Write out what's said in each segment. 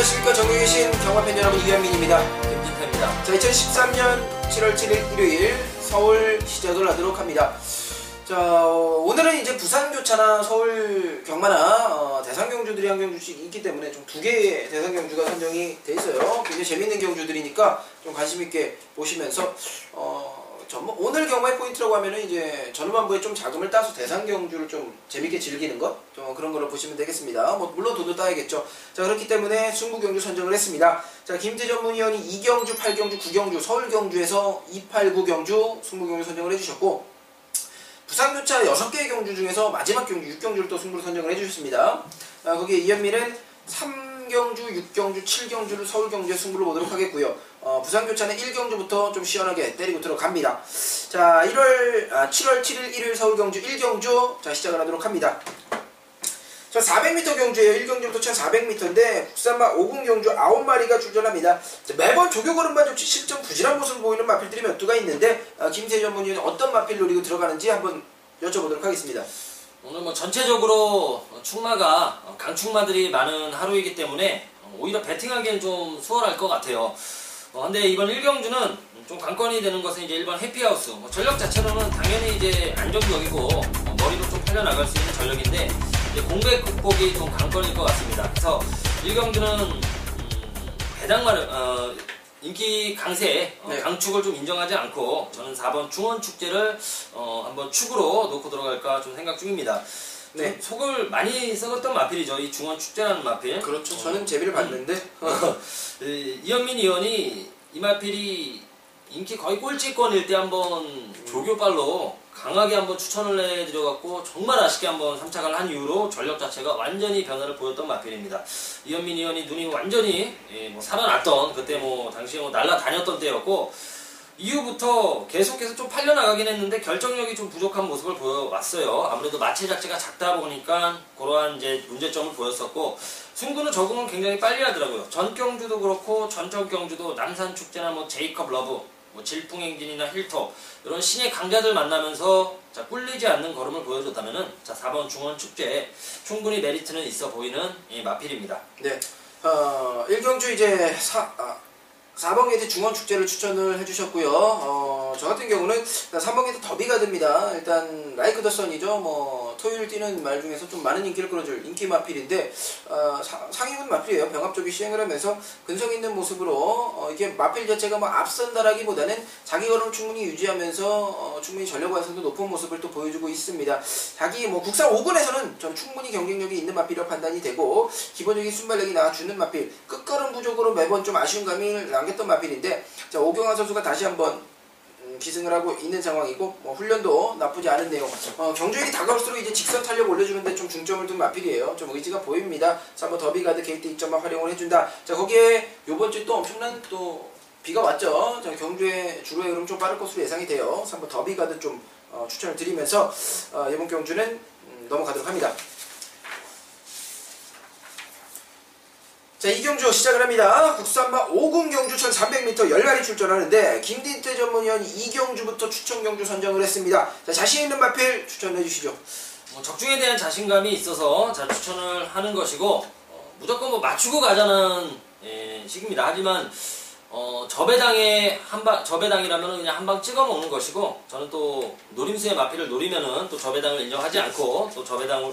안녕하십니까. 전국에 계신 경마팬 여러분, 이현민입니다. 김진태입니다. 자, 2013년 7월 7일 일요일 서울 시작을 하도록 합니다. 자, 오늘은 이제 부산 교차나 서울 경마나 대상 경주들이 한 경주씩 있기 때문에 좀 두 개의 대상 경주가 선정이 돼 있어요. 굉장히 재밌는 경주들이니까 좀 관심 있게 보시면서 오늘 경마의 포인트라고 하면은 이제 전후반부에 좀 자금을 따서 대상 경주를 좀 재밌게 즐기는 것, 좀 그런 거로 보시면 되겠습니다. 뭐 물론 돈도 따야겠죠. 자, 그렇기 때문에 승부 경주 선정을 했습니다. 자, 김태 전문위원이 2경주, 8경주, 9경주, 서울 경주에서 2, 8, 9 경주 승부 경주 선정을 해주셨고, 부산 교차 6개의 경주 중에서 마지막 경주 6경주를 또 승부로 선정을 해주셨습니다. 거기에 이현민은 3경주, 6경주, 7경주를 서울 경주에 승부를 보도록 하겠고요. 부산 교차는 1경주부터 좀 시원하게 때리고 들어갑니다. 자, 7월 7일 일요일 서울 경주 1경주 자, 시작을 하도록 합니다. 자, 400m 경주예요. 1경주부터 1400m인데 국산마 5군 경주 9마리가 출전합니다. 자, 매번 조교걸음만 좀 실점 부진한 모습을 보이는 마필들이 몇 두가 있는데 김태 전문위원은 어떤 마필 노리고 들어가는지 한번 여쭤보도록 하겠습니다. 오늘 뭐 전체적으로 축마가 강축마들이 많은 하루이기 때문에 오히려 배팅하기엔 좀 수월할 것 같아요. 근데 이번 1경주는 좀 관건이 되는 것은 이제 1번 해피하우스. 전력 자체로는 당연히 이제 안정적이고 머리도 좀 팔려나갈 수 있는 전력인데 이제 공백 극복이 좀 관건일 것 같습니다. 그래서 1경주는 배당마를 인기 강세, 네. 강축을 좀 인정하지 않고 저는 4번 중원축제를 한번 축으로 놓고 들어갈까 좀 생각 중입니다. 네. 속을 많이 썩었던 마필이죠. 이 중원축제라는 마필. 그렇죠. 저는 재미를 봤는데 이현민 의원이 이 마필이 인기 거의 꼴찌권일 때 한번 조교빨로 강하게 한번 추천을 해드려갖고 정말 아쉽게 한번 삼착을 한 이후로 전력 자체가 완전히 변화를 보였던 마필입니다. 이현민 의원이 눈이 완전히 뭐 살아났던 그때 뭐 당시에 뭐 날라다녔던 때였고 이후부터 계속해서 좀 팔려나가긴 했는데 결정력이 좀 부족한 모습을 보여왔어요. 아무래도 마체 자체가 작다 보니까 그러한 이제 문제점을 보였었고 승부는 적응은 굉장히 빨리 하더라고요. 전 경주도 그렇고 전적 경주도 남산축제나 뭐 제이컵 러브 뭐 질풍행진이나 힐톱 이런 신의 강자들 만나면서 자, 꿀리지 않는 걸음을 보여줬다면은 자 4번 중원축제에 충분히 메리트는 있어 보이는 이 마필입니다. 네. 1경주 이제 4번 게이트 중원축제를 추천을 해주셨고요. 저 같은 경우는 3번 게이트 더비가 됩니다. 일단 라이크 더 선이죠. 뭐 토요일 뛰는 말 중에서 좀 많은 인기를 끌어줄 인기 마필인데 상위군 마필이에요. 병합 쪽이 시행을 하면서 근성 있는 모습으로 이게 마필 자체가 뭐 앞선다라기보다는 자기 걸음을 충분히 유지하면서 충분히 전력 완성도 높은 모습을 또 보여주고 있습니다. 자기 뭐 국산 5군에서는 전 충분히 경쟁력이 있는 마필이라고 판단이 되고 기본적인 순발력이 나와주는 마필, 끝걸음 부족으로 매번 좀 아쉬운 감이 남겼던 마필인데 자, 오경환 선수가 다시 한번 기승을 하고 있는 상황이고 뭐 훈련도 나쁘지 않은 내용. 경주일이 다가올수록 이제 직선 탄력 올려주는데 좀 중점을 둔 마필이에요. 좀 의지가 보입니다. 자, 한번 더비가드 게이트 2점만 활용을 해준다. 자, 거기에 요번 주에 또 엄청난 또 비가 왔죠. 자, 경주의 주로의 흐름 좀 빠를 것으로 예상이 돼요. 그래서 한번 더비가드 좀 추천을 드리면서 이번 경주는 넘어가도록 합니다. 자, 2경주 시작을 합니다. 국산마 5군 경주 1300m 10마리 출전하는데 김진태 전문위원이 2경주부터 추천 경주 선정을 했습니다. 자, 자신 있는 마필 추천해 주시죠. 적중에 대한 자신감이 있어서 자, 추천을 하는 것이고 무조건 뭐 맞추고 가자는 식입니다. 하지만 저배당이라면 그냥 한 방 찍어 먹는 것이고 저는 또 노림수의 마필을 노리면은 또 저배당을 인정하지 않고 또 저배당을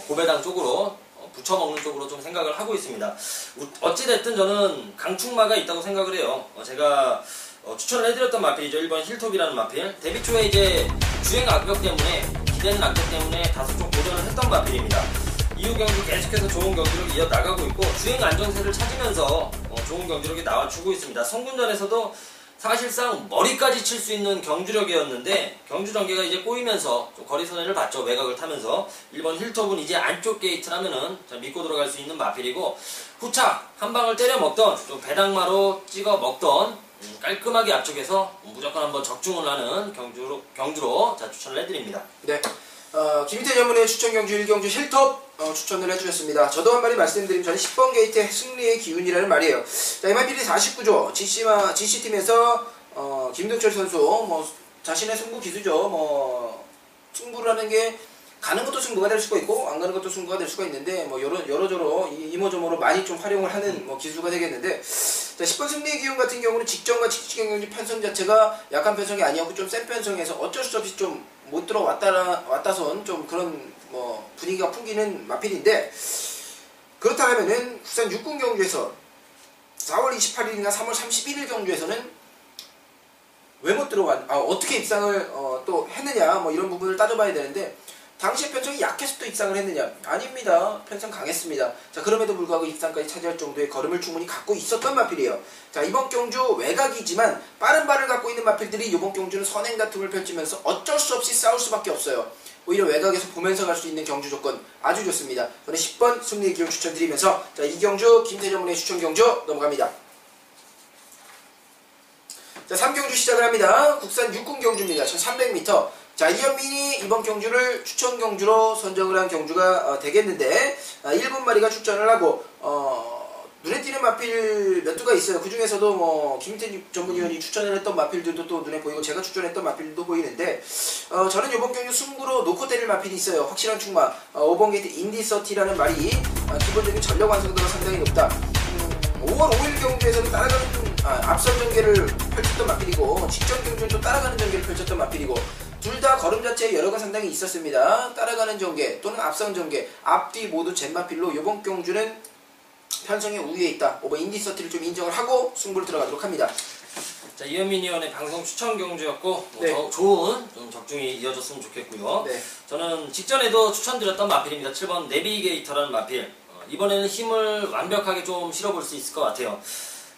고배당 쪽으로 붙여먹는 쪽으로 좀 생각을 하고 있습니다. 어찌됐든 저는 강축마가 있다고 생각을 해요. 제가 추천을 해드렸던 마필이죠. 1번 힐톱이라는 마필. 데뷔 초에 이제 주행 악격 때문에 기대는 악격 때문에 다소 좀 고전을 했던 마필입니다. 이후 경주 계속해서 좋은 경기를 이어나가고 있고 주행 안정세를 찾으면서 좋은 경기력이 나와주고 있습니다. 성군전에서도 사실상 머리까지 칠 수 있는 경주력이었는데 경주 전개가 이제 꼬이면서 좀 거리 손해를 봤죠. 외곽을 타면서 1번 힐톱은 이제 안쪽 게이트라면은 믿고 들어갈 수 있는 마필이고 후착 한 방을 때려 먹던 좀 배당마로 찍어 먹던 깔끔하게 앞쪽에서 무조건 한번 적중을 하는 경주로 자, 추천을 해드립니다. 네. 김희태 전문의 추천 경주 1경주 힐톱 추천을 해주셨습니다. 저도 한 마디 말씀드리면 저는 10번 게이트의 승리의 기운이라는 말이에요. 자, MIPD 49조 GC팀에서 김동철 선수 뭐 자신의 승부 기수죠. 뭐 승부를 하는 게 가는 것도 승부가 될 수가 있고 안 가는 것도 승부가 될 수가 있는데 뭐 여러저러 이모저모로 많이 좀 활용을 하는 뭐 기수가 되겠는데, 자 10번 승리의 기운 같은 경우는 직전과 직전 경주 편성 자체가 약한 편성이 아니었고 좀 센 편성에서 어쩔 수 없이 좀 못 들어왔다선 좀 그런 뭐 분위기가 풍기는 마필인데, 그렇다면은 국산 6군 경주에서 4월 28일이나 3월 31일 경주에서는 왜 못 들어간, 어떻게 입상을 또 했느냐, 뭐 이런 부분을 따져봐야 되는데, 당시에 편성이 약해서 또 입상을 했느냐? 아닙니다. 편성 강했습니다. 자, 그럼에도 불구하고 입상까지 차지할 정도의 걸음을 충분히 갖고 있었던 마필이에요. 자, 이번 경주 외곽이지만 빠른 발을 갖고 있는 마필들이 이번 경주는 선행 다툼을 펼치면서 어쩔 수 없이 싸울 수밖에 없어요. 오히려 외곽에서 보면서 갈 수 있는 경주 조건 아주 좋습니다. 저는 10번 승리의 기운 추천드리면서, 자, 이 경주 김태정문의 추천 경주 넘어갑니다. 자, 3경주 시작을 합니다. 국산 6군 경주입니다. 1300m. 자, 이현민이 이번 경주를 추천 경주로 선정을 한 경주가 되겠는데, 7마리가 출전을 하고 눈에 띄는 마필 몇 두가 있어요. 그 중에서도 뭐 김태 전문위원이 추천을 했던 마필들도 또 눈에 보이고 제가 추천했던 마필들도 보이는데, 저는 이번 경주 승부로 놓고 때릴 마필이 있어요. 확실한 충마 5번 게이트 인디서티라는 말이 기본적인 전력 완성도가 상당히 높다. 5월 5일 경주에서는 따라가는 앞선 전개를 펼쳤던 마필이고, 직전 경주는 또 따라가는 전개를 펼쳤던 마필이고, 둘 다 걸음 자체에 여러가 상당히 있었습니다. 따라가는 전개 또는 앞선 전개, 앞뒤 모두 젠마필로 이번 경주는 편성의 우위에 있다. 오버 인디서티를 좀 인정을 하고 승부를 들어가도록 합니다. 자, 이현민 의원의 방송 추천 경주였고, 네. 좋은 좀 적중이 이어졌으면 좋겠고요. 네. 저는 직전에도 추천드렸던 마필입니다. 7번 내비게이터라는 마필. 이번에는 힘을 완벽하게 좀 실어볼 수 있을 것 같아요.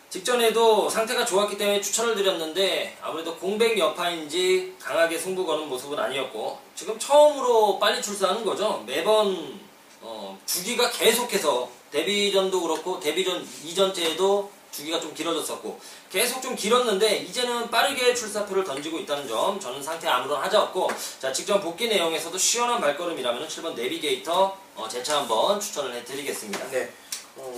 직전에도 상태가 좋았기 때문에 추천을 드렸는데, 아무래도 공백 여파인지 강하게 승부 거는 모습은 아니었고, 지금 처음으로 빨리 출사하는 거죠. 매번 주기가 계속해서, 데뷔전도 그렇고 데뷔전 이전째에도 주기가 좀 길어졌었고 계속 좀 길었는데, 이제는 빠르게 출사표를 던지고 있다는 점, 저는 상태 아무런 하자 없고, 자, 직전 복귀 내용에서도 시원한 발걸음이라면 7번 내비게이터 재차 한번 추천을 해드리겠습니다. 네.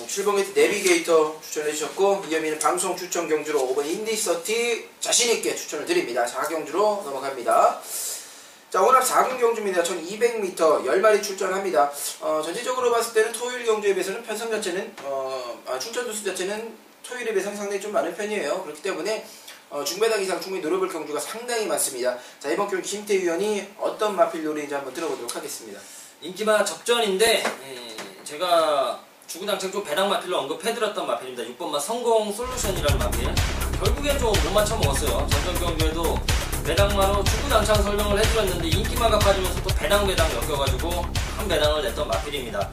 7번 게이트 내비게이터 추천해주셨고, 이현민은 방송 추천 경주로 5번 인디서티 자신있게 추천을 드립니다. 4경주로 넘어갑니다. 자, 오늘 4군 경주입니다. 1200m 10마리 출전합니다. 전체적으로 봤을 때는 토요일 경주에 비해서는 편성 자체는 출전 두수 자체는 토요일에 비해서는 상당히 좀 많은 편이에요. 그렇기 때문에 중배당 이상 충분히 노려볼 경주가 상당히 많습니다. 자, 이번 경주 김태 위원이 어떤 마필 노리인지 한번 들어보도록 하겠습니다. 인기마 접전인데, 제가 주구장창 좀 배당 마필로 언급해드렸던 마필입니다. 6번마 성공 솔루션이라는 마필. 결국엔 좀 못 맞춰 먹었어요. 전전 경주에도 배당마로 주구장창 설명을 해드렸는데, 인기마가 빠지면서 또 배당 엮여가지고 한 배당을 냈던 마필입니다.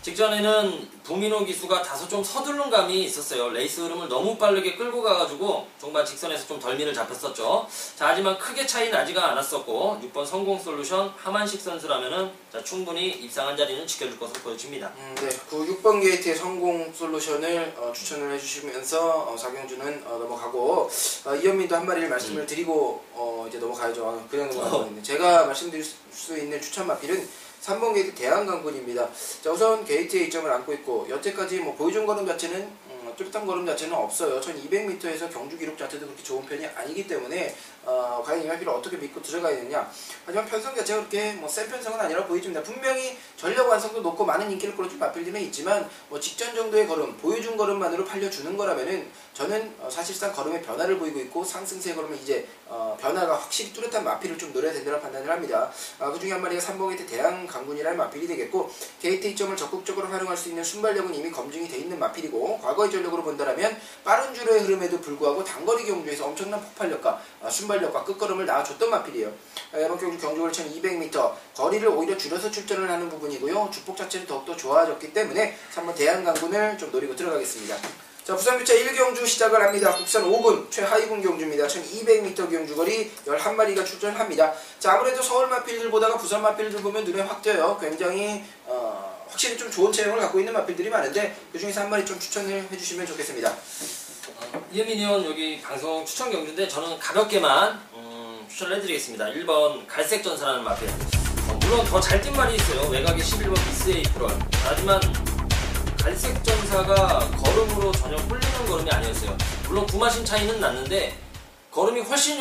직전에는 부민호 기수가 다소 좀 서두른 감이 있었어요. 레이스 흐름을 너무 빠르게 끌고 가가지고 정말 직선에서 좀 덜미를 잡혔었죠. 자, 하지만 크게 차이 나지가 않았었고, 6번 성공 솔루션 하만식 선수라면은 충분히 입상한 자리는 지켜줄 것으로 보여집니다. 네, 그 6번 게이트의 성공 솔루션을 추천을 해주시면서 4경주는 넘어가고, 이현민도 한 마리를 말씀을 드리고 이제 넘어가야죠. 그냥 넘어가거든요. 제가 말씀드릴 수 있는 추천 마필은 3번 게이트 대한강군입니다. 자, 우선 게이트에 이점을 안고 있고, 여태까지 뭐 보여준 걸음 자체는 뚜렷한 걸음 자체는 없어요. 1200m에서 경주 기록 자체도 그렇게 좋은 편이 아니기 때문에 과연 이 마필을 어떻게 믿고 들어가야 되느냐. 하지만 편성 자체가 그렇게 뭐 센 편성은 아니라 보여집니다. 분명히 전력 완성도 높고 많은 인기를 끌어준 마필들은 있지만, 뭐 직전 정도의 걸음, 보여준 걸음만으로 팔려주는 거라면은 저는 사실상 걸음의 변화를 보이고 있고, 상승세 걸음은 이제 변화가 확실히 뚜렷한 마필을 좀 노려야 된다고 판단을 합니다. 그 중에 한 마리가 3번 게이트 대한강군이라는 마필이 되겠고, 게이트 이점을 적극적으로 활용할 수 있는 순발력은 이미 검증이 돼 있는 마필이고, 과거의 전력으로 본다면 빠른 줄의 흐름에도 불구하고 단거리 경주에서 엄청난 폭발력과 순발력과 끝걸음을 낳아줬던 마필이에요. 이번 경주 경주거리 1200m 거리를 오히려 줄여서 출전을 하는 부분이고요. 주폭 자체는 더욱더 좋아졌기 때문에 3번 대한강군을 좀 노리고 들어가겠습니다. 자, 부산교차 1경주 시작을 합니다. 국산 5군 최하위군 경주입니다. 1200m 경주거리 11마리가 출전합니다. 자, 아무래도 서울 마필들보다가 부산 마필들 보면 눈에 확 띄어요. 굉장히 확실히 좀 좋은 체형을 갖고 있는 마필들이 많은데, 그 중에서 한 마리 좀 추천을 해주시면 좋겠습니다. 이현민 의원 여기 방송 추천 경주인데, 저는 가볍게만 추천을 해드리겠습니다. 1번 갈색전사라는 마필. 물론 더 잘 뛴 말이 있어요. 외곽에 11번 미스 에이프럴. 하지만 갈색전사가 걸음으로 전혀 홀리는 걸음이 아니었어요. 물론 구마신 차이는 났는데 걸음이 훨씬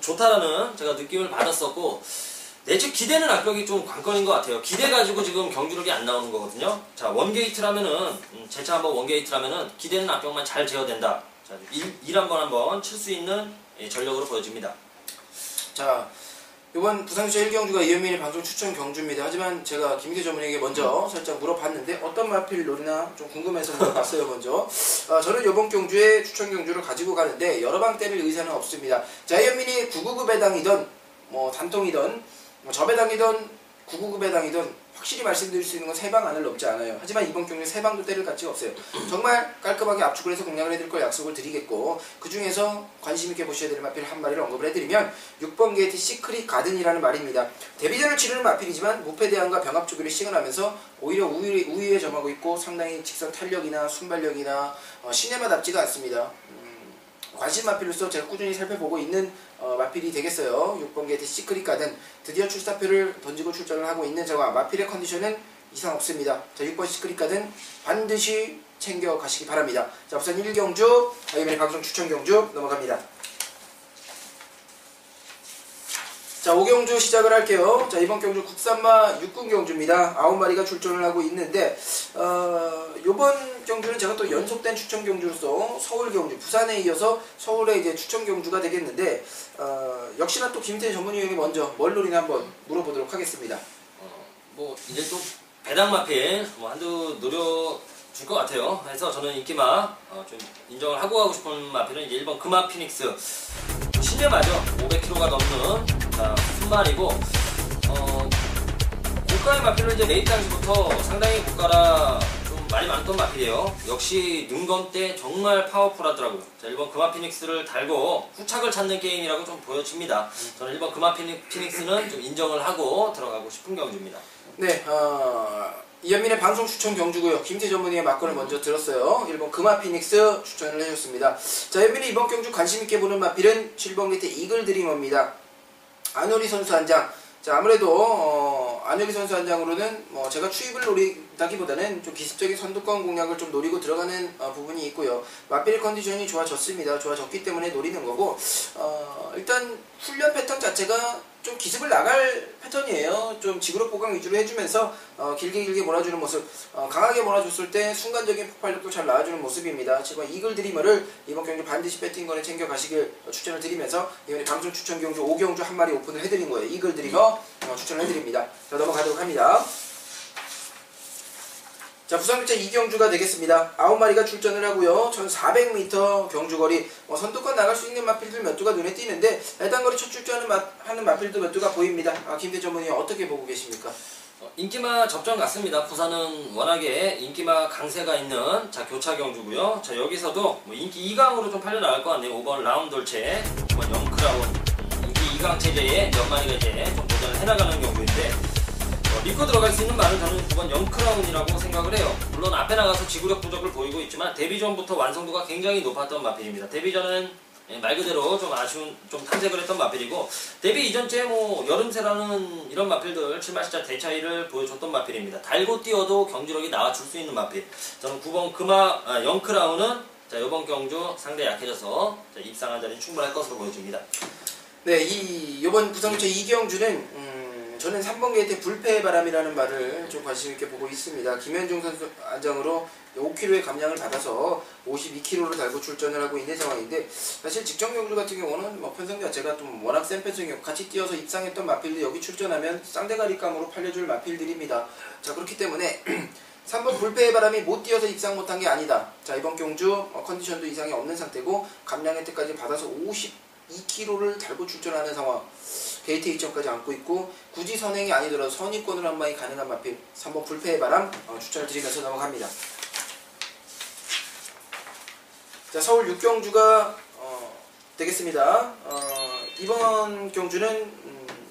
좋다라는 제가 느낌을 받았었고, 즉 기대는 악벽이 좀 관건인 것 같아요. 기대 가지고 지금 경주력이 안 나오는 거거든요. 자, 원게이트라면은, 제차 한번 원게이트라면은 기대는 악벽만 잘 제어된다. 자, 일 한번 칠 수 있는 전력으로 보여집니다. 자, 이번 부산교차 1경주가 이현민의 방송 추천 경주입니다. 하지만 제가 김기태 전문에게 먼저 살짝 물어봤는데 어떤 마필 노리나 좀 궁금해서 물어봤어요. 먼저 저는 이번 경주에 추천 경주를 가지고 가는데 여러 방 때릴 의사는 없습니다. 자, 이현민이 999 배당이던 뭐 단통이던 뭐 저배당이던 999 배당이던 확실히 말씀드릴 수 있는 건 3방 안을 넘지 않아요. 하지만 이번 경주에 3방도 때릴 가치가 없어요. 정말 깔끔하게 압축을 해서 공략을 해드릴 걸 약속을 드리겠고, 그 중에서 관심 있게 보셔야 될 마필 한 마리를 언급을 해드리면 6번 게이트 시크릿 가든이라는 말입니다. 데뷔전을 치르는 마필이지만 무패대항과 병합 조기를 시근하면서 오히려 우위에 점하고 있고 상당히 직선 탄력이나 순발력이나 시네마답지가 않습니다. 관심 마필로서 제가 꾸준히 살펴보고 있는 마필이 되겠어요. 6번 게이트 시크릿 가든 드디어 출사표를 던지고 출전을 하고 있는 저와 마필의 컨디션은 이상 없습니다. 자, 6번 시크릿 가든 반드시 챙겨 가시기 바랍니다. 자, 우선 1경주 이번에 방송 추천 경주 넘어갑니다. 자, 5경주 시작을 할게요. 자, 이번 경주 국산마 6군 경주입니다. 9마리가 출전을 하고 있는데 요번 경주는 제가 또 연속된 추천 경주로서 서울 경주, 부산에 이어서 서울에 이제 추천 경주가 되겠는데 역시나 또 김태 전문위원이 먼저 뭘 노리나 한번 물어보도록 하겠습니다. 뭐 이제 또 배당 마필 뭐 한두 노려줄 것 같아요. 그래서 저는 인기마 좀 인정을 하고 가고 싶은 마필은 이제 1번 금화 피닉스. 신뢰마죠. 500kg가 넘는 순말이고 고가의 마필은 이제 레이트 당시부터 상당히 고가라 좀 말이 많던 마필이에요. 역시 눈검 때 정말 파워풀하더라고요. 자, 1번 금화 피닉스를 달고 후착을 찾는 게임이라고 좀 보여집니다. 저는 1번 금화 피닉스는 좀 인정을 하고 들어가고 싶은 경주입니다. 네, 이현민의 방송 추천 경주고요. 김태 전문의의 막건을 먼저 들었어요. 1번 금화 피닉스 추천을 해줬습니다. 자, 현민이 이번 경주 관심있게 보는 마필은 7번 게이트 이글 드리머입니다. 안효리 선수 한 장. 자, 아무래도 안효리 선수 한 장으로는 뭐 제가 추입을 노리다기보다는 좀 기습적인 선두권 공략을 좀 노리고 들어가는 부분이 있고요. 마필 컨디션이 좋아졌습니다. 좋아졌기 때문에 노리는 거고 일단 훈련 패턴 자체가 좀 기습을 나갈 패턴이에요. 좀 지그럽 보강 위주로 해주면서 길게 몰아주는 모습, 강하게 몰아줬을 때 순간적인 폭발력도 잘 나와주는 모습입니다. 지금 이글 드리머를 이번 경주 반드시 배팅건에 챙겨 가시길 추천을 드리면서 이번에 방송 추천 경주 5경주 한 마리 오픈을 해드린 거예요. 이글 드리머 추천을 해드립니다. 자, 넘어가도록 합니다. 자, 부산교차 2경주가 되겠습니다. 9마리가 출전을 하고요. 1400m 경주거리, 선두권 나갈 수 있는 마필들 몇 두가 눈에 띄는데 해당 거리 첫 출전하는 하는 마필도 몇 두가 보입니다. 김대 전문의 어떻게 보고 계십니까? 인기마 접전 같습니다. 부산은 워낙에 인기마 강세가 있는 교차 경주고요. 자, 여기서도 뭐 인기 2강으로 좀 팔려 나갈 것 같네요. 5번 라운돌체, 5번 영크라운, 인기 2강 체제에 몇 마리가 이제 좀 도전을 해나가는 경우인데 믿고 들어갈 수 있는 말은 저는 9번 영크라운이라고 생각을 해요. 물론 앞에 나가서 지구력 부족을 보이고 있지만 데뷔전부터 완성도가 굉장히 높았던 마필입니다. 데뷔전은 말 그대로 좀 아쉬운, 좀 탐색을 했던 마필이고 데뷔 이전째 뭐 여름새라는 이런 마필들 7마시자 대차이를 보여줬던 마필입니다. 달고 뛰어도 경주력이 나와줄 수 있는 마필. 저는 9번 영크라운은 자, 이번 경주 상대 약해져서 입상한 자리는 충분할 것으로 보여집니다. 네, 이번 부산교차 2경주는 저는 3번 게이트 불패의 바람이라는 말을 좀 관심있게 보고 있습니다. 김현중 선수 안장으로 5kg의 감량을 받아서 52kg를 달고 출전을 하고 있는 상황인데 사실 직전 경주 같은 경우는 편성 자체가 좀 워낙 센 편성이고 같이 뛰어서 입상했던 마필들 여기 출전하면 쌍대가리감으로 팔려줄 마필들입니다. 자, 그렇기 때문에 3번 불패의 바람이 못 뛰어서 입상 못한 게 아니다. 자, 이번 경주 컨디션도 이상이 없는 상태고 감량 혜택까지 받아서 52kg를 달고 출전하는 상황. 게이트 2점까지 안고 있고 굳이 선행이 아니더라도 선의권으로 한 방이 가능한 마필 3번 불패의 바람 추천을 드리면서 넘어갑니다. 자, 서울 6경주가 되겠습니다. 이번 경주는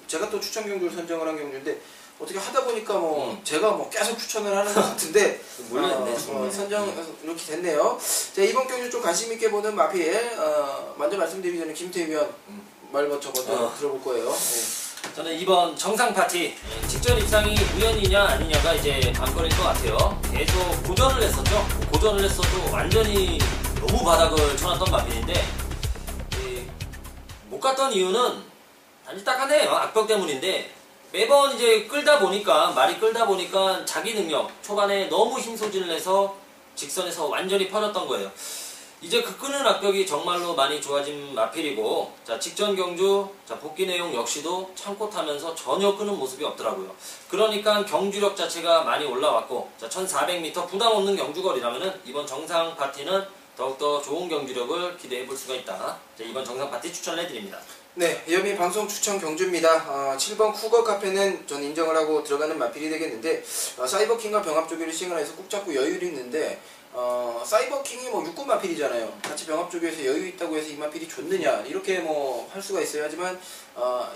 제가 또 추천 경주를 선정을 한 경주인데 어떻게 하다 보니까 제가 계속 추천을 하는 것 같은데 선정 이렇게 됐네요. 자, 이번 경주 좀 관심 있게 보는 마필 먼저 말씀드리기 전에 김태 위원 말 먼저 들어볼 거예요. 네. 저는 이번 정상 파티 직전 입상이 우연이냐 아니냐가 이제 관건일 것 같아요. 계속 고전을 했었죠. 고전을 했어도 완전히 너무 바닥을 쳐놨던 마필인데 못 갔던 이유는 단지 딱 하나예요. 악벽 때문인데 매번 이제 말이 끌다 보니까 자기 능력, 초반에 너무 힘 소진을 해서 직선에서 완전히 퍼졌던 거예요. 이제 그 끄는 악벽이 정말로 많이 좋아진 마필이고, 자, 직전 경주, 자, 복귀 내용 역시도 참고 타면서 전혀 끄는 모습이 없더라고요. 그러니까 경주력 자체가 많이 올라왔고, 자, 1400m 부담 없는 경주거리라면은 이번 정상 파티는 더욱더 좋은 경주력을 기대해 볼 수가 있다. 자, 이번 정상 파티 추천을 해드립니다. 네, 이현미 방송 추천 경주입니다. 7번 쿠거 카페는 전 인정을 하고 들어가는 마필이 되겠는데, 사이버킹과 병합조교를 시행을 해서 꾹 잡고 여유를 있는데, 사이버킹이 뭐 육군 마필이잖아요. 같이 병합조교에서 여유 있다고 해서 이 마필이 좋느냐 이렇게 뭐 할 수가 있어요. 하지만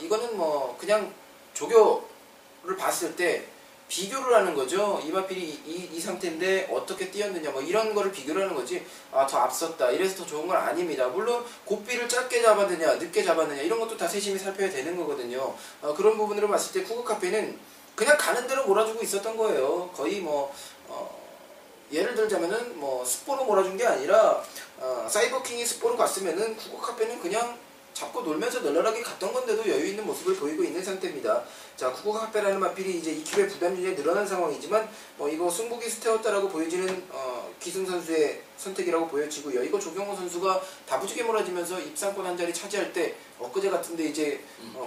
이거는 뭐 그냥 조교를 봤을 때 비교를 하는 거죠. 이 마필이 이 상태인데 어떻게 뛰었느냐 뭐 이런 거를 비교를 하는 거지. 더 앞섰다 이래서 더 좋은 건 아닙니다. 물론 고삐를 짧게 잡았느냐 늦게 잡았느냐 이런 것도 다 세심히 살펴야 되는 거거든요. 그런 부분으로 봤을 때 쿠거 카페는 그냥 가는 대로 몰아주고 있었던 거예요. 거의 뭐 예를 들자면은 뭐 스포로 몰아준 게 아니라 사이버킹이 스포로 갔으면은 쿠거 카페는 그냥 잡고 놀면서 널널하게 갔던 건데도 여유 있는 모습을 보이고 있는 상태입니다. 자, 쿠거 카페라는 마필이 이제 2km의 부담률이 늘어난 상황이지만 이거 승부기 스테었다라고 보여지는 기승 선수의 선택이라고 보여지고요. 이거 조경호 선수가 다부지게 몰아지면서 입상권 한 자리 차지할 때 엊그제 같은데 이제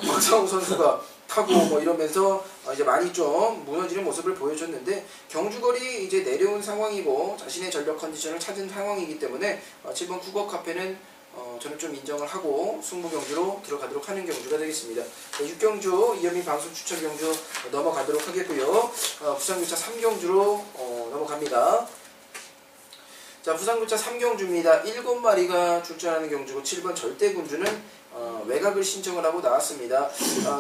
박상우 선수가 타고 뭐 이러면서 이제 많이 좀 무너지는 모습을 보여줬는데 경주거리 이제 내려온 상황이고 자신의 전력 컨디션을 찾은 상황이기 때문에 7번 쿠거 카페는 저는 좀 인정을 하고 승부 경주로 들어가도록 하는 경주가 되겠습니다. 6경주 이현미 방송 추천 경주 넘어가도록 하겠고요. 부산교차 3경주로 넘어갑니다. 자, 부산교차 3경주입니다. 7마리가 출전하는 경주고 7번 절대군주는 외곽을 신청을 하고 나왔습니다.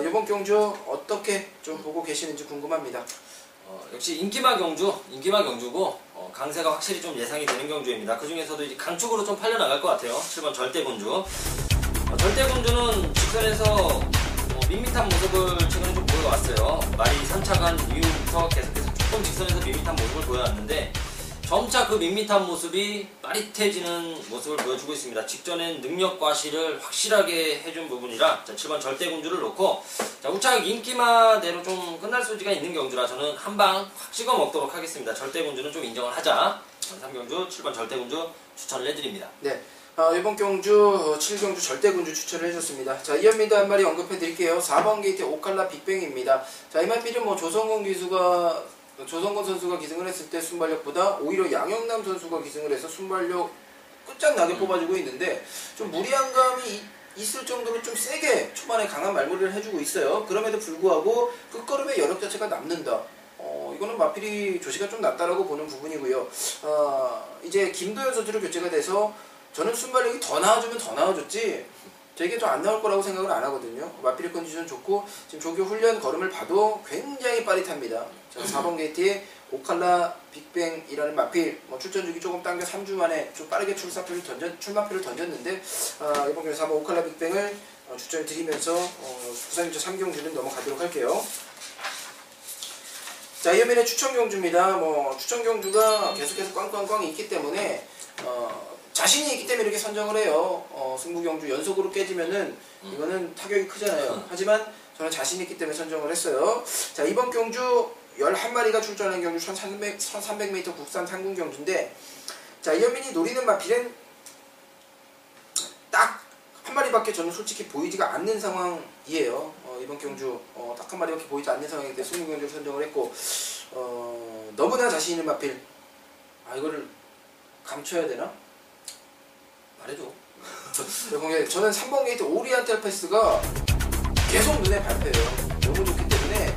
이번 경주 어떻게 좀 보고 계시는지 궁금합니다. 역시 인기마 경주고 강세가 확실히 좀 예상이 되는 경주입니다. 그 중에서도 이제 강축으로 좀 팔려나갈 것 같아요. 7번 절대군주. 절대군주는 직선에서 밋밋한 모습을 최근에 좀 보여왔어요. 말이 3차 간 이후부터 계속해서 조금 직선에서 밋밋한 모습을 보여왔는데 점차 그 밋밋한 모습이 빠릿해지는 모습을 보여주고 있습니다. 직전엔 능력 과시를 확실하게 해준 부분이라, 자, 7번 절대군주를 놓고, 자, 우차국 인기마대로 좀 끝날 소지가 있는 경주라 저는 한 방 확 찍어 먹도록 하겠습니다. 절대군주는 좀 인정을 하자. 3경주 7번 절대군주 추천을 해드립니다. 네. 이번 경주 7경주 절대군주 추천을 해줬습니다. 자, 이현민도 한 마리 언급해 드릴게요. 4번 게이트 오칼라 빅뱅입니다. 자, 이 마필은 뭐 조성건 선수가 기승을 했을 때 순발력보다 오히려 양영남 선수가 기승을 해서 순발력 끝장나게 뽑아주고 있는데 좀 무리한 감이 있을 정도로 좀 세게 초반에 강한 말머리를 해주고 있어요. 그럼에도 불구하고 끝걸음의 여력 자체가 남는다. 이거는 마필이 조시가 좀 낮다라고 보는 부분이고요. 이제 김도현 선수로 교체가 돼서 저는 순발력이 더 나아주면 더 나아졌지 되게 좀 안 나올 거라고 생각을 안 하거든요. 마필의 컨디션 좋고 지금 조교 훈련 걸음을 봐도 굉장히 빠릿합니다. 자, 4번 게이트에 오칼라 빅뱅이라는 마필 출전 주기 조금 당겨 3주 만에 좀 빠르게 출마표를 던졌는데 이번 경기 4번 오칼라 빅뱅을 추천을 드리면서 부산교차 3경주는 넘어가도록 할게요. 자, 이현민의 추천 경주입니다. 추천 경주가 계속해서 꽝꽝꽝이 있기 때문에 자신이 있기 때문에 이렇게 선정을 해요. 승부 경주 연속으로 깨지면은 이거는 타격이 크잖아요. 하지만 저는 자신 있기 때문에 선정을 했어요. 자, 이번 경주 11마리가 출전하는 경주 1300m 국산 상군 경주인데, 자, 이현민이 노리는 마필은 딱 한 마리밖에 저는 솔직히 보이지가 않는 상황이에요. 이번 경주 딱 한 마리밖에 보이지 않는 상황이기 때문에 승부 경주를 선정을 했고, 너무나 자신 있는 마필. 이거를 감춰야 되나? 말해줘. 저는 3번 게이트 오리엔탈 패스가 계속 눈에 밟혀요. 너무 좋기 때문에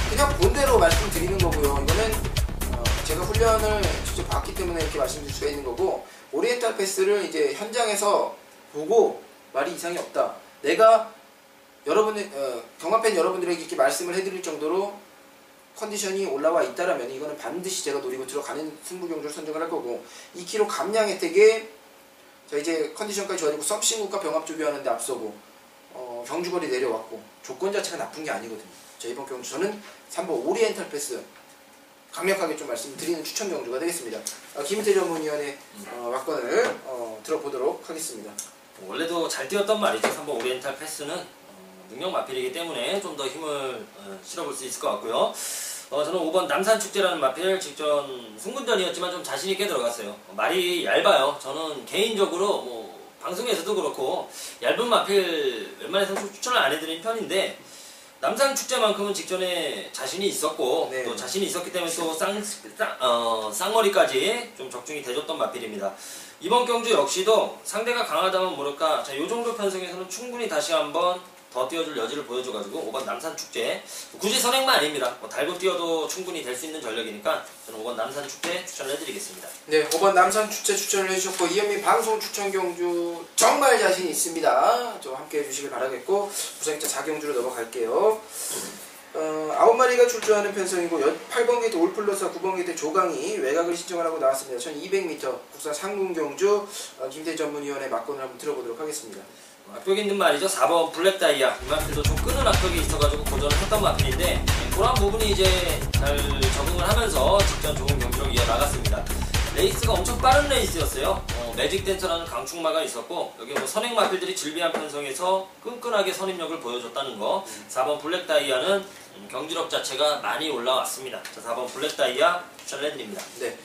그냥 본대로 말씀드리는 거고요. 이거는 제가 훈련을 직접 봤기 때문에 이렇게 말씀드릴 수가 있는 거고, 오리엔탈 패스를 이제 현장에서 보고 말이 이상이 없다. 내가 경마팬 여러분들에게 이렇게 말씀을 해드릴 정도로 컨디션이 올라와 있다라면 이거는 반드시 제가 노리고 들어가는 승부 경주를 선정을 할 거고, 2km 감량 혜택에 자, 이제 컨디션까지 좋아지고 썸싱국과 병합 조교하는데 앞서고 경주거리 내려왔고 조건 자체가 나쁜 게 아니거든요. 자, 이번 경주 저는 3번 오리엔탈 패스 강력하게 좀 말씀드리는 추천 경주가 되겠습니다. 김희태 전문위원의 막건을 들어보도록 하겠습니다. 원래도 잘 뛰었던 말이죠. 3번 오리엔탈 패스는 능력 마필이기 때문에 좀 더 힘을 실어볼 수 있을 것 같고요. 저는 5번 남산축제라는 마필 직전 승군전이었지만 좀 자신있게 들어갔어요. 말이 얇아요. 저는 개인적으로 뭐 방송에서도 그렇고 얇은 마필 웬만해서 추천을 안 해드리는 편인데 남산축제만큼은 직전에 자신이 있었고 네. 또 자신이 있었기 때문에 또 쌍머리까지 좀 적중이 돼줬던 마필입니다. 이번 경주 역시도 상대가 강하다면 모를까 이 정도 편성에서는 충분히 다시 한번 더 뛰어줄 여지를 보여줘가지고 5번 남산축제 굳이 선행만 아닙니다. 뭐 달고 뛰어도 충분히 될 수 있는 전력이니까 저는 5번 남산축제 추천을 해드리겠습니다. 네, 5번 남산축제 추천을 해주셨고 이현민 방송 추천 경주 정말 자신 있습니다. 좀 함께 해주시길 바라겠고 부산기차 4경주로 넘어갈게요. 9마리가 출조하는 편성이고 8번 게이트 올플러스와 9번 게이트 조강이 외곽을 신청을 하고 나왔습니다. 1200m 국산 상군경주 김태 전문위원회 막건을 한번 들어보도록 하겠습니다. 악벽이 있는 말이죠. 4번 블랙다이아 이 마필도 좀 끄는 악벽이 있어가지고 고전을 했던 마필인데 그런 부분이 이제 잘 적응을 하면서 직전 좋은 경기를 이어나갔습니다. 레이스가 엄청 빠른 레이스였어요. 매직 댄서라는 강축마가 있었고 여기 뭐 선행 마필들이 질비한 편성에서 끈끈하게 선임력을 보여줬다는 거. 4번 블랙다이아는 경지력 자체가 많이 올라왔습니다. 자, 4번 블랙다이아 추천을 해드립니다. 네.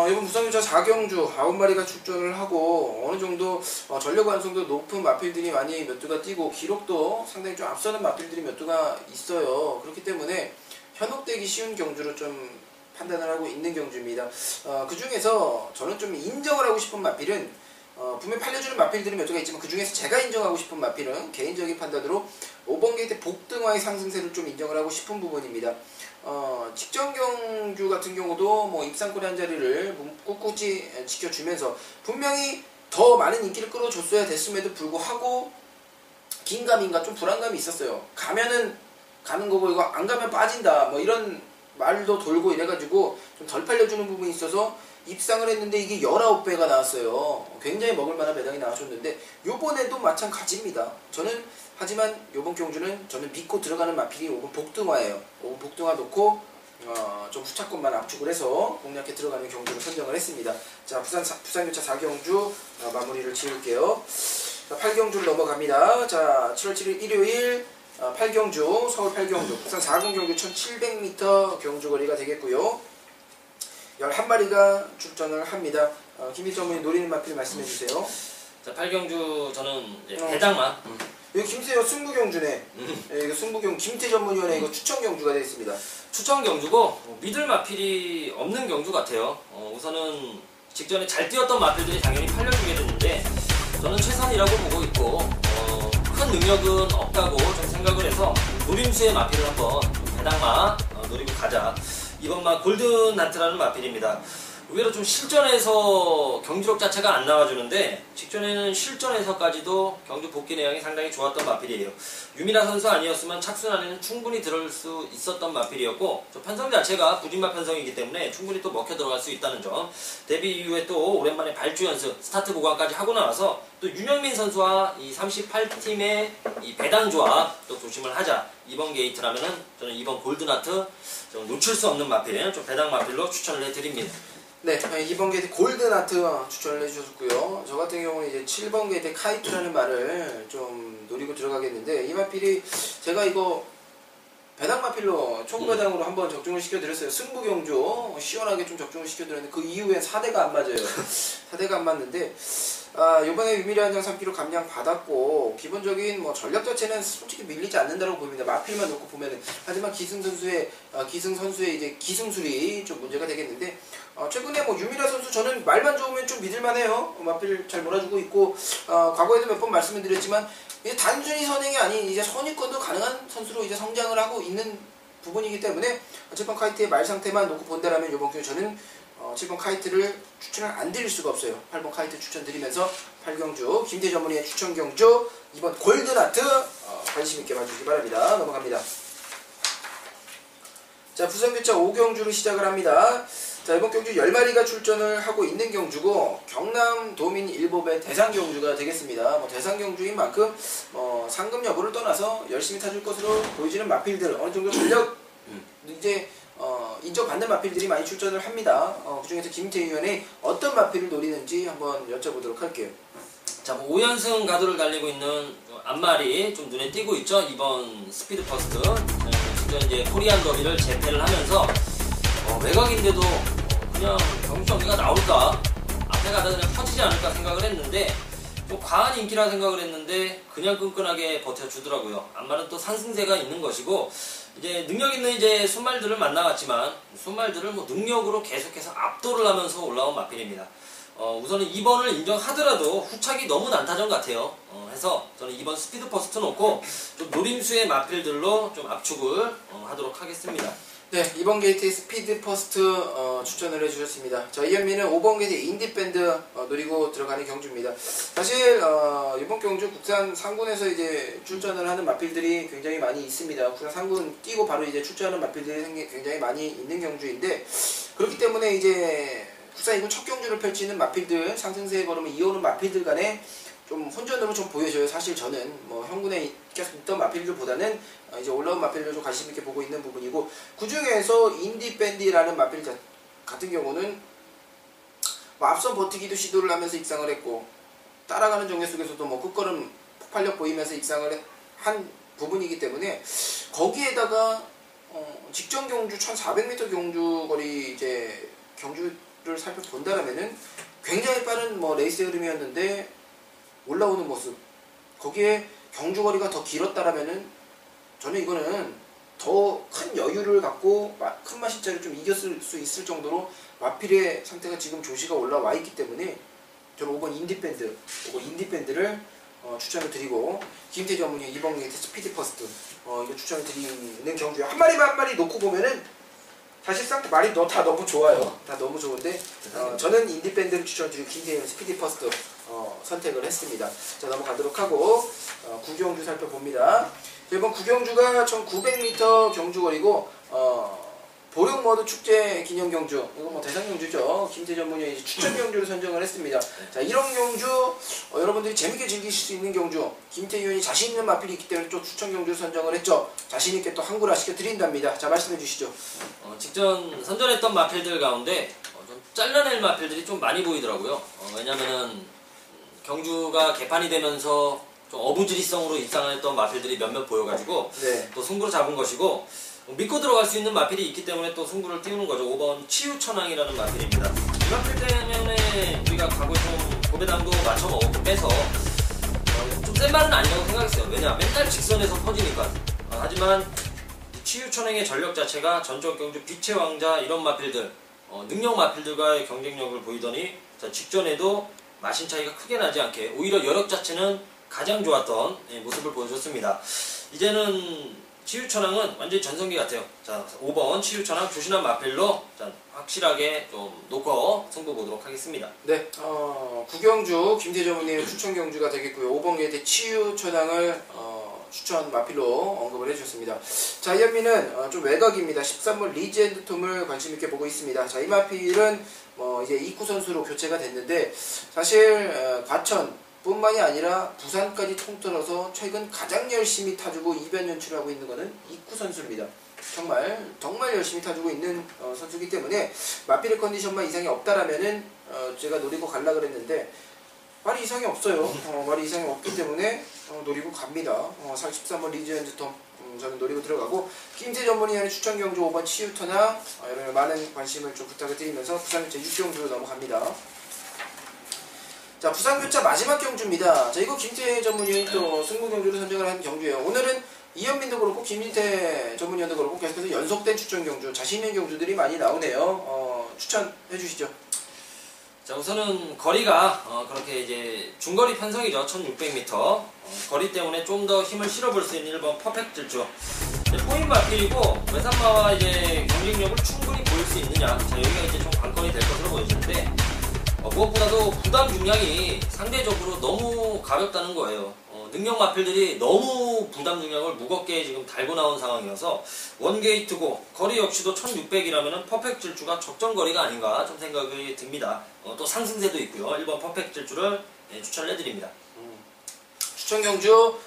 이번 부산교차 4경주 9마리가 출전을 하고 어느 정도 전력 완성도 높은 마필들이 많이 몇 두가 뛰고 기록도 상당히 좀 앞서는 마필들이 몇 두가 있어요. 그렇기 때문에 현혹되기 쉬운 경주로 좀 판단을 하고 있는 경주입니다. 그 중에서 저는 좀 인정을 하고 싶은 마필은 분명히 팔려주는 마필들이 몇 두가 있지만 그 중에서 제가 인정하고 싶은 마필은 개인적인 판단으로 5번 게이트 복등화의 상승세를 좀 인정을 하고 싶은 부분입니다. 직전 경주 같은 경우도 뭐 입상권의 한 자리를 꿋꿋이 지켜주면서 분명히 더 많은 인기를 끌어줬어야 됐음에도 불구하고 긴가민가 좀 불안감이 있었어요. 가면은 가는 거고 이거 안 가면 빠진다 뭐 이런 말도 돌고 이래가지고 좀 덜 팔려주는 부분이 있어서 입상을 했는데 이게 19배가 나왔어요. 굉장히 먹을만한 배당이 나와줬는데 요번에도 마찬가지입니다. 저는 하지만 요번 경주는 저는 믿고 들어가는 마필이 5번 복등화예요. 5번 복등화 놓고 좀 후차권만 압축을 해서 공략해 들어가는 경주를 선정을 했습니다. 자, 부산교차 4경주 마무리를 지을게요. 자, 8경주를 넘어갑니다. 자, 7월 7일 일요일 8경주 서울 8경주 부산 4군 경주 1700m 경주거리가 되겠고요. 11마리가 출전을 합니다. 김희 전문의 노리는 마필 말씀해 주세요. 자, 8경주 저는 배당만 이거 김태현 승부경주네. 이거 승부경 김태 전문위원회 이거 추천 경주가 되어 있습니다. 추천 경주고 믿을 마필이 없는 경주 같아요. 우선은 직전에 잘 뛰었던 마필들이 당연히 팔려주게 됐는데 저는 최선이라고 보고 있고 큰 능력은 없다고 좀 생각을 해서 노림수의 마필을 한번 배당만 노리고 가자. 이번만 골든나트라는 마필입니다. 의외로 좀 실전에서 경기력 자체가 안 나와주는데 직전에는 실전에서까지도 경주 복귀 내용이 상당히 좋았던 마필이에요. 유미라 선수 아니었으면 착순안에는 충분히 들어올 수 있었던 마필이었고 편성 자체가 부진마 편성이기 때문에 충분히 또 먹혀 들어갈 수 있다는 점. 데뷔 이후에 또 오랜만에 발주 연습 스타트 보강까지 하고 나와서 또 윤영민 선수와 이 38팀의 이 배당 조합 또 조심을 하자. 이번 게이트라면은 저는 이번 골드나트 좀 놓칠 수 없는 마필, 좀 배당 마필로 추천을 해드립니다. 네, 2번 게이트 골든아트 추천을 해주셨고요. 저 같은 경우는 이제 7번 게이트 카이트라는 말을 좀 노리고 들어가겠는데 이 마필이 제가 이거 배당 마필로 총배당으로 한번 적중을 시켜드렸어요. 승부경주 시원하게 좀 적중을 시켜드렸는데 그 이후엔 4대가 안 맞아요. 4대가 안 맞는데 요번에 유미리 한장 3kg 감량 받았고 기본적인 뭐 전력 자체는 솔직히 밀리지 않는다고 보입니다. 마필만 놓고 보면은. 하지만 기승 선수의 이제 기승술이 좀 문제가 되겠는데 최근에 뭐 유미라 선수 저는 말만 좋으면 좀 믿을만해요. 마필 잘 몰아주고 있고 과거에도 몇 번 말씀을 드렸지만 이제 단순히 선행이 아닌 이제 선입권도 가능한 선수로 이제 성장을 하고 있는 부분이기 때문에 7번 카이트의 말 상태만 놓고 본다라면 이번 기회에 저는 7번 카이트를 추천을 안 드릴 수가 없어요. 8번 카이트 추천드리면서 8경주 김태 전문의의 추천 경주 이번 골든아트 관심 있게 봐주시기 바랍니다. 넘어갑니다. 자, 부산교차 5경주를 시작을 합니다. 자, 이번 경주 10마리가 출전을 하고 있는 경주고 경남 도민 일법의 대상 경주가 되겠습니다. 뭐 대상 경주인 만큼 상금 여부를 떠나서 열심히 타줄 것으로 보여지는 마필들 어느 정도 전력 이제 인정받는 마필들이 많이 출전을 합니다. 그 중에서 김태희 의원이 어떤 마필을 노리는지 한번 여쭤보도록 할게요. 자, 뭐 5연승 가도를 달리고 있는 앞말이 좀 눈에 띄고 있죠. 이번 스피드 퍼스트. 지금 이제 코리안 더비를 재패를 하면서 외곽인데도 그냥 경주 정리가 나올까, 앞에 가다 그냥 터지지 않을까 생각을 했는데 좀 과한 인기라 생각을 했는데 그냥 끈끈하게 버텨주더라고요. 앞말은 또 상승세가 있는 것이고, 이제 능력 있는 이제 순말들을 만나봤지만 순말들을 뭐 능력으로 계속해서 압도를 하면서 올라온 마필입니다. 우선은 2번을 인정하더라도 후착이 너무 난타전 같아요. 해서 저는 2번 스피드 퍼스트 놓고 좀 노림수의 마필들로 좀 압축을 하도록 하겠습니다. 네, 2번 게이트 스피드 퍼스트 추천을 해주셨습니다. 자, 이현민은 5번 게이트 인디밴드 노리고 들어가는 경주입니다. 사실 이번 경주 국산 상군에서 이제 출전을 하는 마필들이 굉장히 많이 있습니다. 국산 상군 뛰고 바로 이제 출전하는 마필들이 굉장히 많이 있는 경주인데, 그렇기 때문에 이제 국산 2군 첫 경주를 펼치는 마필들, 상승세에 걸음을 이어오는 마필들 간에 좀 혼전으로 좀 보여져요. 사실 저는 뭐 형군에 계속 있던 마필들보다는 이제 올라온 마필들 좀 관심 있게 보고 있는 부분이고, 그 중에서 인디밴디라는 마필 같은 경우는 뭐 앞선 버티기도 시도를 하면서 입상을 했고, 따라가는 정예 속에서도 뭐 끝걸음 폭발력 보이면서 입상을 한 부분이기 때문에, 거기에다가 직전 경주 1400m 경주 거리 이제 경주를 살펴본다라면은 굉장히 빠른 뭐 레이스 흐름이었는데 올라오는 모습, 거기에 경주거리가 더 길었다라면은 저는 이거는 더 큰 여유를 갖고 큰 마신자를 좀 이겼을 수 있을 정도로 마필의 상태가 지금 조시가 올라와 있기 때문에 저는 5번 인디밴드를 추천을 드리고, 김태희 전문의 2번 게이트 스피드 퍼스트 이거 추천을 드리는 경주에 한 마리 놓고 보면은 사실상 말이 다 너무 좋아요. 다 너무 좋은데 저는 인디밴드를 추천드리고 김태희는 스피드 퍼스트 선택을 했습니다. 자, 넘어가도록 하고 구경주 살펴봅니다. 이번 구경주가 1900m 경주거리고 보령머드 축제 기념 경주, 이거 뭐 대상 경주죠. 김태 전문의 추천 경주를 선정을 했습니다. 자, 이런 경주 여러분들이 재밌게 즐기실 수 있는 경주, 김태 의원이 자신 있는 마필이 있기 때문에 또 추천 경주를 선정을 했죠. 자신 있게 또 항구라 시켜 드린답니다. 자, 말씀해 주시죠. 직전 선전했던 마필들 가운데 좀 잘라낼 마필들이 좀 많이 보이더라고요. 왜냐면은 경주가 개판이 되면서 좀 어부지리성으로 입상했던 마필들이 몇몇 보여가지고 네. 또 승부를 잡은 것이고, 믿고 들어갈 수 있는 마필이 있기 때문에 또 승부를 띄우는 거죠. 5번 치유천왕이라는 마필입니다. 이 마필 때문에 우리가 과거에 좀 고배당도 맞춰 먹었고 빼서 좀 센 말은 아니라고 생각했어요. 왜냐, 맨날 직선에서 퍼지니까. 하지만 치유천왕의 전력 자체가 전적 경주 빛의 왕자 이런 마필들, 능력 마필들과의 경쟁력을 보이더니 직전에도 마신 차이가 크게 나지 않게 오히려 여력 자체는 가장 좋았던 모습을 보여줬습니다. 이제는 치유천왕은 완전히 전성기 같아요. 자, 5번 치유천왕 조신한 마필로 확실하게 좀 놓고 승부 보도록 하겠습니다. 네, 구경주 김태 전문의 추천 경주가 되겠고요. 5번 게이트 치유천왕을 추천 마필로 언급을 해주셨습니다. 자, 이현민은 좀 외곽입니다. 13번 리젠드 톰을 관심 있게 보고 있습니다. 자, 이 마필은 이제 이쿠 선수로 교체가 됐는데, 사실 과천 뿐만이 아니라 부산까지 통틀어서 최근 가장 열심히 타주고 이변 연출을 하고 있는 것은 이쿠 선수입니다. 정말 열심히 타주고 있는 선수이기 때문에 마필의 컨디션만 이상이 없다라면은 제가 노리고 갈라 그랬는데 말이 이상이 없어요. 말이 이상이 없기 때문에 노리고 갑니다. 43번 리젠드 톰 저는 노리고 들어가고, 김태 전문위원회 추천 경주 5번 치유터나 여러분 많은 관심을 좀 부탁을 드리면서 부산교차 6경주로 넘어갑니다. 자, 부산교차 마지막 경주입니다. 자, 이거 김태 전문위원이 또 승부 경주를 선정을 한 경주예요. 오늘은 이현민도 그렇고 김민태 전문위원도 그렇고 계속해서 연속된 추천 경주, 자신 있는 경주들이 많이 나오네요. 추천해 주시죠. 자, 우선은 거리가 그렇게 이제 중거리 편성이죠. 1600m 거리 때문에 좀 더 힘을 실어볼 수 있는 1번 퍼펙트 질주, 포인 마필이고 외산마와 이제 경쟁력을 충분히 보일 수 있느냐, 자, 여기가 이제 좀 관건이 될 것으로 보여지는데, 무엇보다도 부담 중량이 상대적으로 너무 가볍다는 거예요. 능력 마필들이 너무 부담 중량을 무겁게 지금 달고 나온 상황이어서 원게이트고 거리 역시도 1600이라면 퍼펙트 질주가 적정 거리가 아닌가 좀 생각이 듭니다. 또 상승세도 있고요. 1번 퍼펙트 질주를 추천을 해드립니다. 추천 경주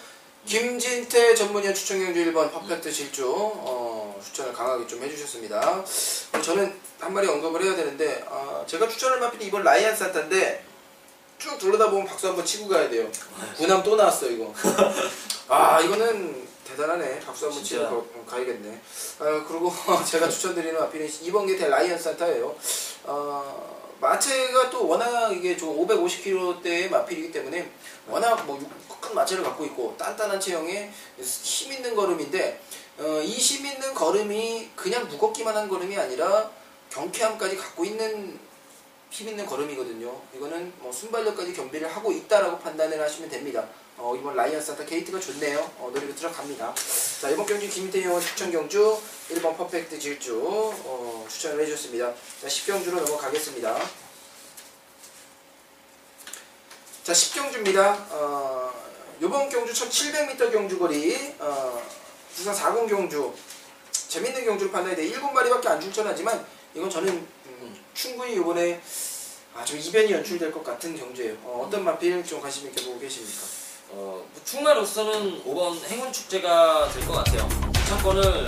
김진태 전문위원 추천 경주 1번 퍼펙트 질주 추천을 강하게 좀 해주셨습니다. 저는 한 마리 언급을 해야 되는데, 제가 추천할 마필이 이번 라이언 산타인데 쭉 둘러다 보면 박수 한번 치고 가야 돼요. 구남 또 나왔어 이거. 아 이거는 대단하네. 박수 한번 치고 가야겠네. 그리고 제가 추천드리는 마필은 이번 게이트 라이언 산타예요. 마체가 또 워낙 이게 좀 550kg대의 마필이기 때문에 워낙 뭐 큰 마체를 갖고 있고 단단한 체형에 힘 있는 걸음인데 이 힘 있는 걸음이 그냥 무겁기만 한 걸음이 아니라 경쾌함까지 갖고 있는 힘 있는 걸음이거든요. 이거는 뭐 순발력까지 겸비를 하고 있다라고 판단을 하시면 됩니다. 이번 라이언 산타 게이트가 좋네요. 노리로 들어갑니다. 자, 이번 경주 김태용 추천 경주 1번 퍼펙트 질주 추천을 해주셨습니다. 자, 10경주로 넘어가겠습니다. 자, 10경주입니다. 요번 경주 1700m 경주거리 부산 4군 경주 재밌는 경주를 판단해야 돼. 7마리밖에 안 출전하지만 이건 저는 충분히 요번에 좀 이변이 연출될 것 같은 경주예요. 어떤 마필 좀 관심 있게 보고 계십니까? 충마로서는 5번 행운축제가 될 것 같아요. 부천권을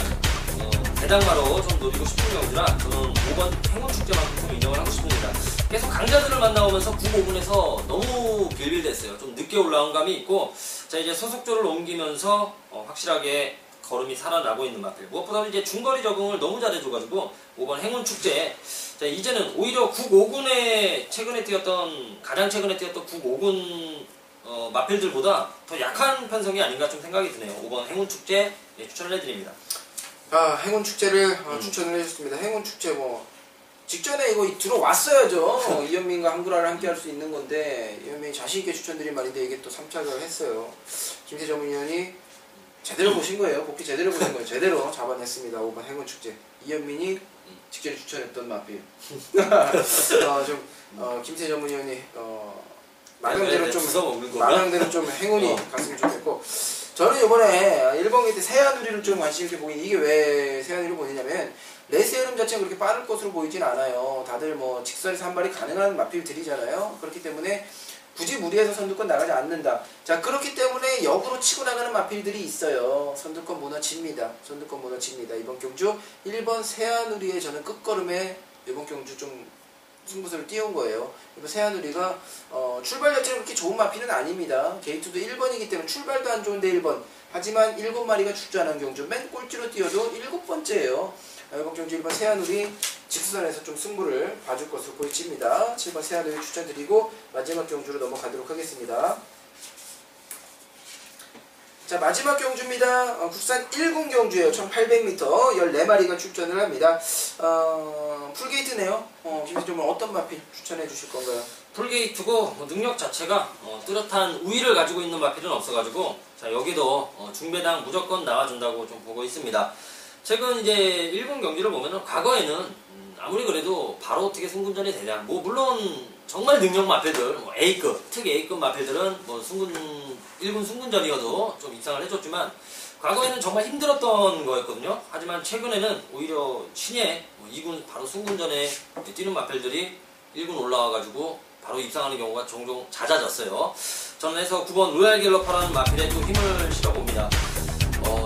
대당마로 좀 노리고 싶은 경주라 저는 5번 행운축제만큼 좀 인정을 하고 싶습니다. 계속 강자들을 만나오면서 9, 5분에서 너무 빌빌댔어요. 좀 늦게 올라온 감이 있고, 자 이제 소속조를 옮기면서 확실하게 걸음이 살아나고 있는 마필. 무엇보다도 이제 중거리 적응을 너무 잘해줘가지고 5번 행운축제. 자 이제는 오히려 9, 5군에 가장 최근에 뛰었던 9, 5군 마필들보다 더 약한 편성이 아닌가 좀 생각이 드네요. 5번 행운축제 추천을 해드립니다. 행운축제를 추천을 해줬습니다. 행운축제 뭐 직전에 이거 들어왔어야죠. 이현민과 한구라를 함께 할 수 있는 건데 이현민이 자신있게 추천드린 말인데 이게 또 3착을 했어요. 김태정 의원이 제대로 보신 거예요. 복귀 제대로 보신 거예요. 제대로 잡아냈습니다. 5번 행운축제. 이현민이 직전에 추천했던 마필. 김태정 의원이 마명대로 좀 행운이 갔으면 좋겠고, 저는 이번에 1번 게이트 세한우리를 좀 관심 있게 보긴. 이게 왜 세한우리를 보느냐면 레이스 흐름 자체가 그렇게 빠를 것으로 보이진 않아요. 다들 뭐 직선에서 한 발이 가능한 마필들이잖아요. 그렇기 때문에 굳이 무리해서 선두권 나가지 않는다. 자, 그렇기 때문에 역으로 치고 나가는 마필들이 있어요. 선두권 무너집니다. 이번 경주 1번 세한우리의 저는 끝걸음에 이번 경주 좀 승부수를 띄운 거예요. 이번 세한우리가 출발 자체는 그렇게 좋은 마필은 아닙니다. 게이트도 1번이기 때문에 출발도 안 좋은데 1번. 하지만 7마리가 출전한 경주 맨 꼴찌로 뛰어도 7번째예요. 이번 경주 1번 세한우리 직수선에서 좀 승부를 봐줄 것으로 보여집니다. 7번 세한우리 추천드리고 마지막 경주로 넘어가도록 하겠습니다. 자, 마지막 경주입니다. 국산 1군 경주예요. 1800m 14마리가 출전을 합니다. 풀게이트네요. 김대중 어떤 마필 추천해 주실 건가요? 풀게이트고 능력 자체가 뚜렷한 우위를 가지고 있는 마필은 없어가지고 자 여기도 중배당 무조건 나와준다고 좀 보고 있습니다. 최근 이제 1군 경기를 보면은 과거에는 아무리 그래도 바로 어떻게 승군전이 되냐, 뭐 물론 정말 능력 마필들, 뭐 A급, 특 A급 마필들은 뭐 1군 승군전이어도 좀 입상을 해줬지만 과거에는 정말 힘들었던 거였거든요. 하지만 최근에는 오히려 신예 2군 바로 승군전에 뛰는 마필들이 1군 올라와가지고 바로 입상하는 경우가 종종 잦아졌어요. 저는 해서 9번 로얄 갤러퍼라는 마필에 좀 힘을 실어봅니다.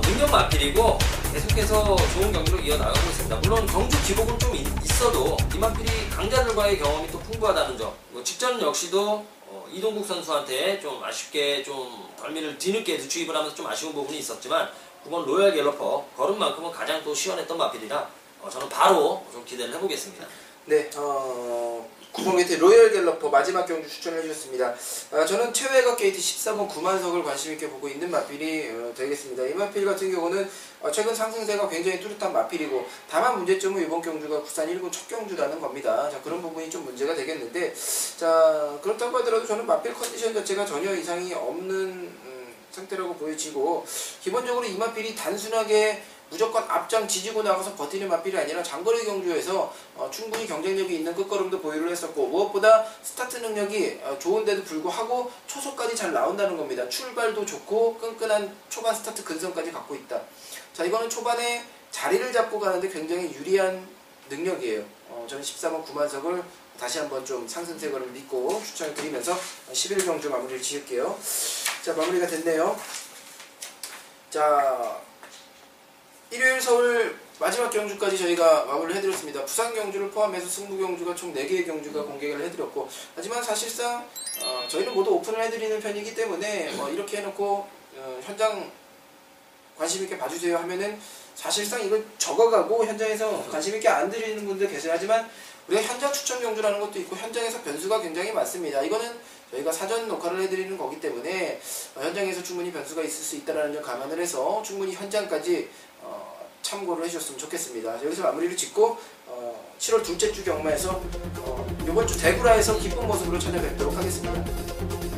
능력 마필이고 계속해서 좋은 경기로 이어나가고 있습니다. 물론 경주 기복은 좀 있어도 이 마필이 강자들과의 경험이 또 풍부하다는 점, 직전 역시도 이동국 선수한테 좀 아쉽게 좀 덜미를 뒤늦게 주입을 하면서 좀 아쉬운 부분이 있었지만 9번 로얄 갤러퍼 걸음만큼은 가장 또 시원했던 마필이라 저는 바로 좀 기대를 해보겠습니다. 네, 9번 게이트 로얄 갤러퍼 마지막 경주 추천을 해주셨습니다. 저는 최외곽 게이트 14번 구만석을 관심있게 보고 있는 마필이 되겠습니다. 이 마필 같은 경우는 최근 상승세가 굉장히 뚜렷한 마필이고, 다만 문제점은 이번 경주가 국산 1군 첫 경주라는 겁니다. 자, 그런 부분이 좀 문제가 되겠는데, 자, 그렇다고 하더라도 저는 마필 컨디션 자체가 전혀 이상이 없는 상태라고 보여지고, 기본적으로 이 마필이 단순하게 무조건 앞장 지지고 나가서 버티는 마필이 아니라 장거리 경주에서 충분히 경쟁력이 있는 끝걸음도 보유를 했었고, 무엇보다 스타트 능력이 좋은데도 불구하고 초속까지 잘 나온다는 겁니다. 출발도 좋고 끈끈한 초반 스타트 근성까지 갖고 있다. 자, 이거는 초반에 자리를 잡고 가는데 굉장히 유리한 능력이에요. 저는 14번 구만석을 다시 한번 좀 상승세 걸음을 믿고 추천을 드리면서 11경주 마무리를 지을게요. 자, 마무리가 됐네요. 자, 일요일 서울 마지막 경주까지 저희가 마무리를 해드렸습니다. 부산 경주를 포함해서 승부 경주가 총 4개의 경주가 공개를 해드렸고, 하지만 사실상 저희는 모두 오픈을 해드리는 편이기 때문에 이렇게 해놓고 현장 관심 있게 봐주세요 하면은 사실상 이걸 적어가고 현장에서 관심 있게 안 드리는 분들 계세요. 하지만 우리가 현장 추천 경주라는 것도 있고 현장에서 변수가 굉장히 많습니다. 이거는 저희가 사전 녹화를 해드리는 거기 때문에 현장에서 충분히 변수가 있을 수 있다는 점 감안을 해서 충분히 현장까지 참고를 해주셨으면 좋겠습니다. 여기서 마무리를 짓고 7월 둘째 주 경마에서 이번 주 대구라에서 기쁜 모습으로 찾아뵙도록 하겠습니다.